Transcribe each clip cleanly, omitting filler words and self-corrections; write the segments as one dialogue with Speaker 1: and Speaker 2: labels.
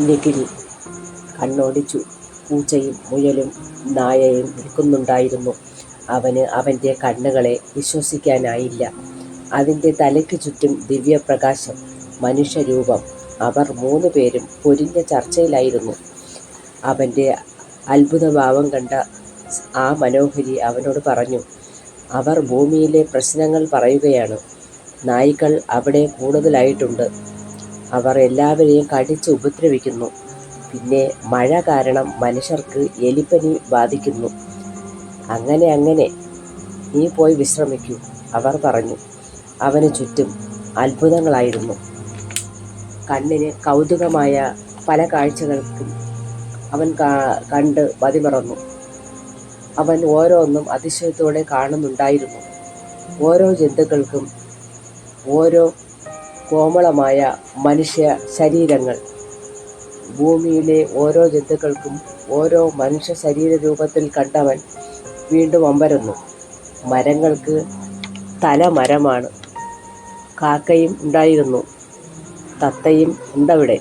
Speaker 1: നിഖിൽ കണ്ണോടിച്ചു. പൂച്ചയും മുയലും നായയും നിൽക്കുന്നുണ്ടായിരുന്നു. അവന് അവൻ്റെ കണ്ണുകളെ വിശ്വസിക്കാനായില്ല. അതിൻ്റെ തലയ്ക്ക് ചുറ്റും ദിവ്യപ്രകാശം, മനുഷ്യരൂപം. അവർ 3 പേരും പൊരിഞ്ഞ ചർച്ചയിലായിരുന്നു. അവൻ്റെ അത്ഭുതഭാവം കണ്ട ആ മനോഹരി അവനോട് പറഞ്ഞു, അവർ ഭൂമിയിലെ പ്രശ്നങ്ങൾ പറയുകയാണ്. നായ്ക്കൾ അവിടെ കൂടുതലായിട്ടുണ്ട്. അവർ എല്ലാവരെയും കടിച്ച് ഉപദ്രവിക്കുന്നു. പിന്നെ മഴ കാരണം മനുഷ്യർക്ക് എലിപ്പനി ബാധിക്കുന്നു. അങ്ങനെ നീ പോയി വിശ്രമിക്കൂ, അവർ പറഞ്ഞു. അവന് ചുറ്റും അത്ഭുതങ്ങളായിരുന്നു. കണ്ണിന് കൗതുകമായ പല കാഴ്ചകൾക്കും അവൻ കണ്ട് മതിമറന്നു. അവൻ ഓരോന്നും അതിശയത്തോടെ കാണുന്നുണ്ടായിരുന്നു. ഓരോ ജന്തുക്കൾക്കും ഓരോ കോമളമായ മനുഷ്യ ശരീരങ്ങൾ. ഭൂമിയിലെ ഓരോ ജന്തുക്കൾക്കും ഓരോ മനുഷ്യ ശരീര രൂപത്തിൽ കണ്ടവൻ വീണ്ടും അമ്പരന്നു. മരങ്ങൾക്ക് തല മരമാണ്. കാക്കയും ഉണ്ടായിരുന്നു. തത്തയും ഉണ്ടവിടെ.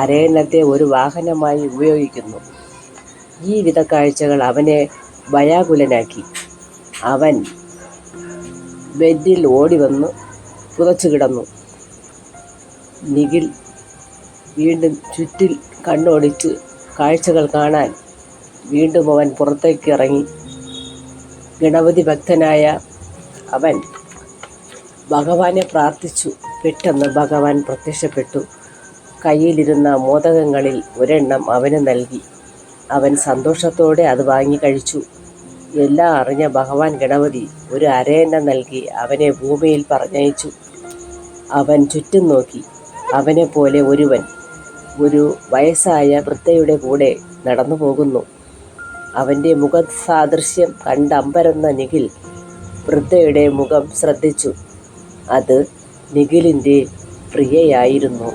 Speaker 1: അരയന്നത്തെ ഒരു വാഹനമായി ഉപയോഗിക്കുന്നു. ഈ വിധ കാഴ്ചകൾ അവനെ ഭയാകുലനാക്കി. അവൻ ബെഡിൽ ഓടിവന്ന് പുതച്ചു കിടന്നു. നിഖിൽ വീണ്ടും ചുറ്റിൽ കണ്ണോടിച്ച് കാഴ്ചകൾ കാണാൻ വീണ്ടും അവൻ പുറത്തേക്ക് ഇറങ്ങി. ഗണപതി ഭക്തനായ അവൻ ഭഗവാനെ പ്രാർത്ഥിച്ചു. പെട്ടെന്ന് ഭഗവാൻ പ്രത്യക്ഷപ്പെട്ടു. കയ്യിലിരുന്ന മോദകങ്ങളിൽ ഒരെണ്ണം അവന് നൽകി. അവൻ സന്തോഷത്തോടെ അത് വാങ്ങി കഴിച്ചു. എല്ലാം അറിഞ്ഞ ഭഗവാൻ ഗണപതി ഒരു അരയന്നം നൽകി അവനെ ഭൂമിയിൽ പറഞ്ഞയച്ചു. അവൻ ചുറ്റും നോക്കി. അവനെപ്പോലെ ഒരുവൻ ഒരു വയസ്സായ വൃദ്ധയുടെ കൂടെ നടന്നു പോകുന്നു. അവൻ്റെ മുഖസാദൃശ്യം കണ്ടമ്പരന്ന നിഖിൽ വൃദ്ധയുടെ മുഖം ശ്രദ്ധിച്ചു. അത് നിഖിലിൻ്റെ പ്രിയയായിരുന്നു.